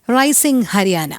Rising Haryana.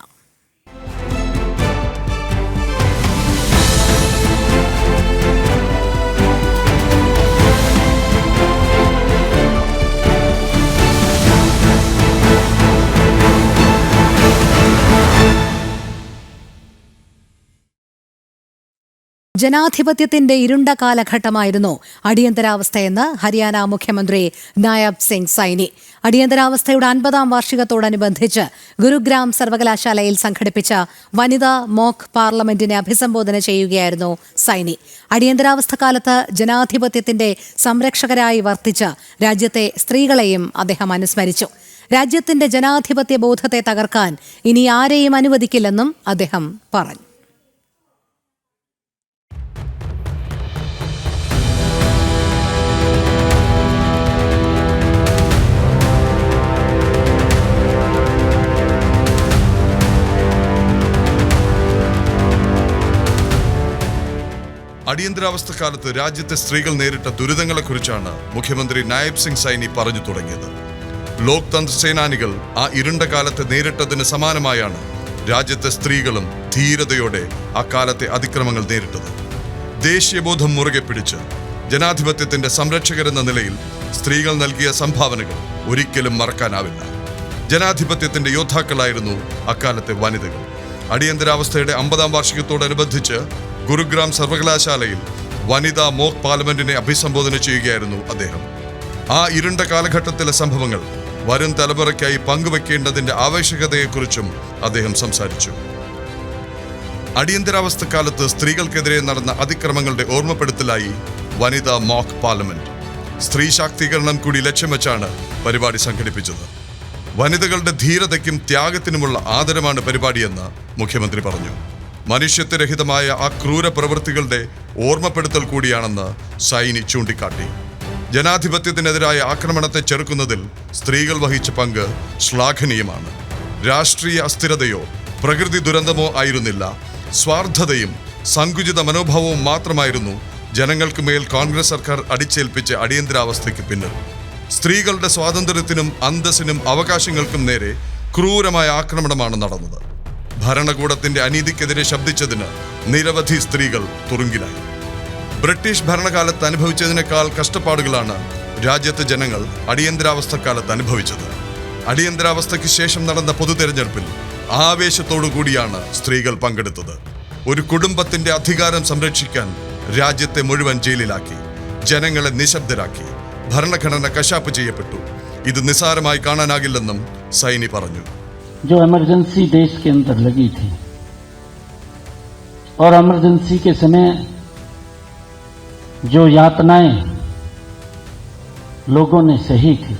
ജനാധിപത്യത്തിന്റെ ഇരുണ്ട കാലഘട്ടമായിരുന്നു അടിയന്തരാവസ്ഥയെന്ന് ഹരിയാന മുഖ്യമന്ത്രി നായബ് സിംഗ് സൈനി. അടിയന്തരാവസ്ഥയുടെ 50-ാം വാർഷികത്തോടനുബന്ധിച്ച് ഗുരുഗ്രാം സർവകലാശാലയിൽ സംഘടിപ്പിച്ച വനിതാ മോക്ക് പാർലമെന്റിനെ അഭിസംബോധന ചെയ്യുകയായിരുന്നു സൈനി. അടിയന്തരാവസ്ഥ കാലത്ത് ജനാധിപത്യത്തിന്റെ സംരക്ഷകരായി വർത്തിച്ച രാജ്യത്തെ സ്ത്രീകളെയും അദ്ദേഹം അനുസ്മരിച്ചു. രാജ്യത്തിന്റെ ജനാധിപത്യ ബോധത്തെ തകർക്കാൻ ഇനി ആരെയും അനുവദിക്കില്ലെന്നും അദ്ദേഹം പറഞ്ഞു. അടിയന്തരാവസ്ഥ കാലത്ത് രാജ്യത്തെ സ്ത്രീകൾ നേരിട്ട ദുരിതങ്ങളെക്കുറിച്ചാണ് മുഖ്യമന്ത്രി നായബ് സിംഗ് സൈനി പറഞ്ഞു തുടങ്ങിയത്. ലോക് തന്ത്ര സേനാനികൾ ആ ഇരുണ്ട കാലത്തെ നേരിട്ടതിന് സമാനമായാണ് രാജ്യത്തെ സ്ത്രീകളും ധീരതയോടെ ആ കാലത്തെ അതിക്രമങ്ങൾ നേരിട്ടത്. ദേശീയബോധം മുറുകെ പിടിച്ച് ജനാധിപത്യത്തിന്റെ സംരക്ഷകരെന്ന നിലയിൽ സ്ത്രീകൾ നൽകിയ സംഭാവനകൾ ഒരിക്കലും മറക്കാനാവില്ല. ജനാധിപത്യത്തിന്റെ യോദ്ധാക്കളായിരുന്നു അക്കാലത്തെ വനിതകൾ. അടിയന്തരാവസ്ഥയുടെ 50-ാം വാർഷികത്തോടനുബന്ധിച്ച് ഗുരുഗ്രാം സർവകലാശാലയിൽ വനിതാ മോക്ക് പാർലമെന്റിനെ അഭിസംബോധന ചെയ്യുകയായിരുന്നു അദ്ദേഹം. ആ ഇരുണ്ട കാലഘട്ടത്തിലെ സംഭവങ്ങൾ വരും തലമുറയ്ക്കായി പങ്കുവെക്കേണ്ടതിന്റെ ആവശ്യകതയെക്കുറിച്ചും അദ്ദേഹം സംസാരിച്ചു. അടിയന്തരാവസ്ഥ കാലത്ത് സ്ത്രീകൾക്കെതിരെ നടന്ന അതിക്രമങ്ങളുടെ ഓർമ്മപ്പെടുത്തലായി വനിതാ മോക്ക് പാർലമെന്റ് സ്ത്രീ ശാക്തീകരണം കൂടി ലക്ഷ്യം വെച്ചാണ് പരിപാടി സംഘടിപ്പിച്ചത്. വനിതകളുടെ ധീരതയ്ക്കും ത്യാഗത്തിനുമുള്ള ആദരമാണ് പരിപാടിയെന്ന് മുഖ്യമന്ത്രി പറഞ്ഞു. മനുഷ്യത്വരഹിതമായ ആ ക്രൂര പ്രവൃത്തികളുടെ ഓർമ്മപ്പെടുത്തൽ കൂടിയാണെന്ന് സൈനി ചൂണ്ടിക്കാട്ടി. ജനാധിപത്യത്തിനെതിരായ ആക്രമണത്തെ ചെറുക്കുന്നതിൽ സ്ത്രീകൾ വഹിച്ച പങ്ക് ശ്ലാഘനീയമാണ്. രാഷ്ട്രീയ അസ്ഥിരതയോ പ്രകൃതി ദുരന്തമോ ആയിരുന്നില്ല, സ്വാർത്ഥതയും സങ്കുചിത മനോഭാവവും മാത്രമായിരുന്നു ജനങ്ങൾക്ക് മേൽ കോൺഗ്രസ് സർക്കാർ അടിച്ചേൽപ്പിച്ച അടിയന്തരാവസ്ഥയ്ക്ക് പിന്നിൽ. സ്ത്രീകളുടെ സ്വാതന്ത്ര്യത്തിനും അന്തസ്സിനും അവകാശങ്ങൾക്കും നേരെ ക്രൂരമായ ആക്രമണമാണ് നടന്നത്. ഭരണകൂടത്തിന്റെ അനീതിക്കെതിരെ ശബ്ദിച്ചതിന് നിരവധി സ്ത്രീകൾ തുറുങ്കിലായി. ബ്രിട്ടീഷ് ഭരണകാലത്ത് അനുഭവിച്ചതിനേക്കാൾ കഷ്ടപ്പാടുകളാണ് രാജ്യത്തെ ജനങ്ങൾ അടിയന്തരാവസ്ഥക്കാലത്ത് അനുഭവിച്ചത്. അടിയന്തരാവസ്ഥയ്ക്ക് ശേഷം നടന്ന പൊതു തെരഞ്ഞെടുപ്പിൽ ആവേശത്തോടു കൂടിയാണ് സ്ത്രീകൾ പങ്കെടുത്തത്. ഒരു കുടുംബത്തിന്റെ അധികാരം സംരക്ഷിക്കാൻ രാജ്യത്തെ മുഴുവൻ ജയിലിലാക്കി, ജനങ്ങളെ നിശബ്ദരാക്കി, ഭരണഘടന കശാപ്പ് ചെയ്യപ്പെട്ടു. ഇത് നിസ്സാരമായി കാണാനാകില്ലെന്നും സൈനി പറഞ്ഞു. जो इमरजेंसी देश के अंदर लगी थी और इमरजेंसी के समय जो यातनाएं लोगों ने सही थी,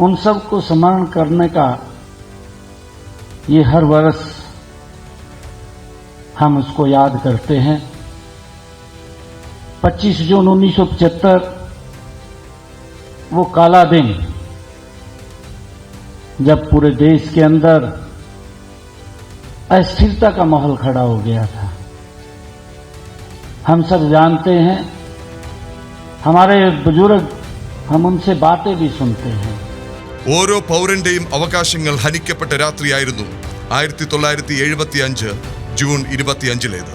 उन सब को स्मरण करने का ये हर वर्ष हम उसको याद करते हैं. 25 जून 1975 वो काला दिन जब पूरे देश के अंदर अस्थिरता का माहौल खड़ा हो गया था. हम सब जानते हैं, हमारे बुजुर्ग, हम उनसे बातें भी सुनते हैं. ഓരോ പൗരന്റെയും അവകാശങ്ങൾ ഹനിക്കപ്പെട്ട രാത്രിയായിരുന്നു 1975 ജൂൺ 25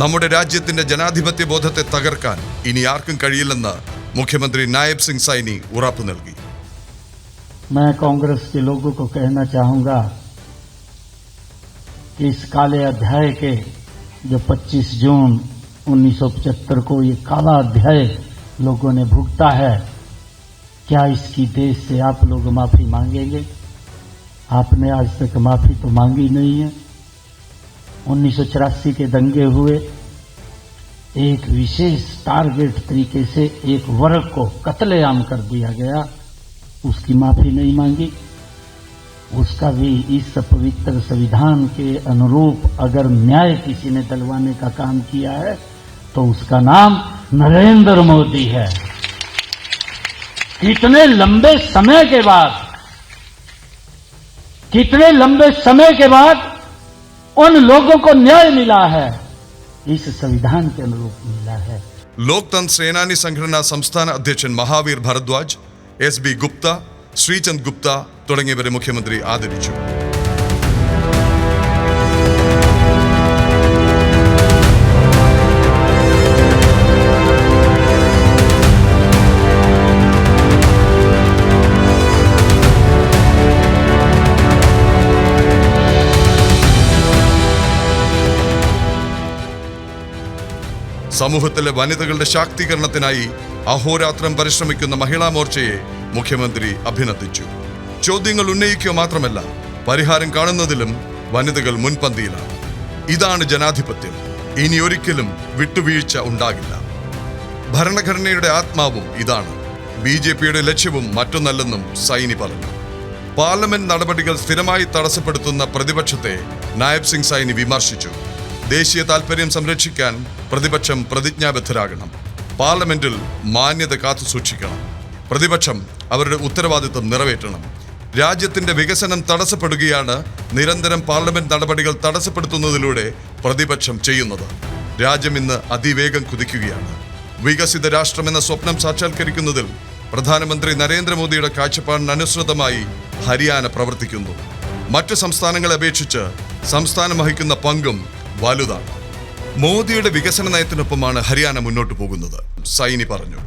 നമ്മുടെ രാജ്യത്തിന്റെ ജനാധിപത്യ ബോധത്തെ തകർക്കാൻ ഇനി ആർക്കും കഴിയില്ലെന്ന് മുഖ്യമന്ത്രി നായബ് സിംഗ് സൈനി ഉറപ്പു നൽകി. मैं कांग्रेस के लोगों को कहना चाहूंगा कि इस काले अध्याय के जो 25 जून 1975 को ये काला अध्याय लोगों ने भुगता है, क्या इसकी देश से आप लोग माफी मांगेंगे? आपने आज तक माफी तो मांगी नहीं है. 1984 के दंगे हुए, एक विशेष टारगेट तरीके से एक वर्ग को कत्लेआम कर दिया गया, उसकी माफी नहीं मांगी. उसका भी इस पवित्र संविधान के अनुरूप अगर न्याय किसी ने दिलवाने का काम किया है तो उसका नाम नरेंद्र मोदी है. कितने लंबे समय के बाद उन लोगों को न्याय मिला है, इस संविधान के अनुरूप मिला है. ലോക് തന്ത്ര സേനാനി സംഘടനാ സംസ്ഥാന അധ്യക്ഷൻ മഹാവീർ ഭരദ്വാജ്, എസ് ബി ഗുപ്ത, ശ്രീചന്ദ് ഗുപ്ത തുടങ്ങിയവരെ മുഖ്യമന്ത്രി ആദരിച്ചു. സമൂഹത്തിലെ വനിതകളുടെ ശാക്തീകരണത്തിനായി അഹോരാത്രം പരിശ്രമിക്കുന്ന മഹിളാ മോർച്ചയെ മുഖ്യമന്ത്രി അഭിനന്ദിച്ചു. ചോദ്യങ്ങൾ ഉന്നയിക്കുക മാത്രമല്ല, പരിഹാരം കാണുന്നതിലും വനിതകൾ മുൻപന്തിയിലാണ്. ഇതാണ് ജനാധിപത്യം. ഇനി ഒരിക്കലും വിട്ടുവീഴ്ച ഉണ്ടാകില്ല. ഭരണഘടനയുടെ ആത്മാവും ഇതാണ്. BJPയുടെ ലക്ഷ്യവും മറ്റൊന്നല്ലെന്നും സൈനി പറഞ്ഞു. പാർലമെന്റ് നടപടികൾ സ്ഥിരമായി തടസ്സപ്പെടുത്തുന്ന പ്രതിപക്ഷത്തെ നായബ് സിംഗ് സൈനി വിമർശിച്ചു. ദേശീയ താൽപര്യം സംരക്ഷിക്കാൻ പ്രതിപക്ഷം പ്രതിജ്ഞാബദ്ധരാകണം. പാർലമെന്റിൽ മാന്യത കാത്തുസൂക്ഷിക്കണം. പ്രതിപക്ഷം അവരുടെ ഉത്തരവാദിത്വം നിറവേറ്റണം. രാജ്യത്തിന്റെ വികസനം തടസ്സപ്പെടുകയാണ് നിരന്തരം പാർലമെന്റ് നടപടികൾ തടസ്സപ്പെടുത്തുന്നതിലൂടെ പ്രതിപക്ഷം ചെയ്യുന്നത്. രാജ്യം ഇന്ന് അതിവേഗം കുതിക്കുകയാണ്. വികസിത രാഷ്ട്രമെന്ന സ്വപ്നം സാക്ഷാത്കരിക്കുന്നതിൽ പ്രധാനമന്ത്രി നരേന്ദ്രമോദിയുടെ കാഴ്ചപ്പാടിനനുസൃതമായി ഹരിയാന പ്രവർത്തിക്കുന്നു. മറ്റു സംസ്ഥാനങ്ങളെ അപേക്ഷിച്ച് സംസ്ഥാനം വഹിക്കുന്ന പങ്കും വലുതാണ്. മോദിയുടെ വികസന നയത്തിനൊപ്പമാണ് ഹരിയാന മുന്നോട്ട് പോകുന്നത്, സൈനി പറഞ്ഞു.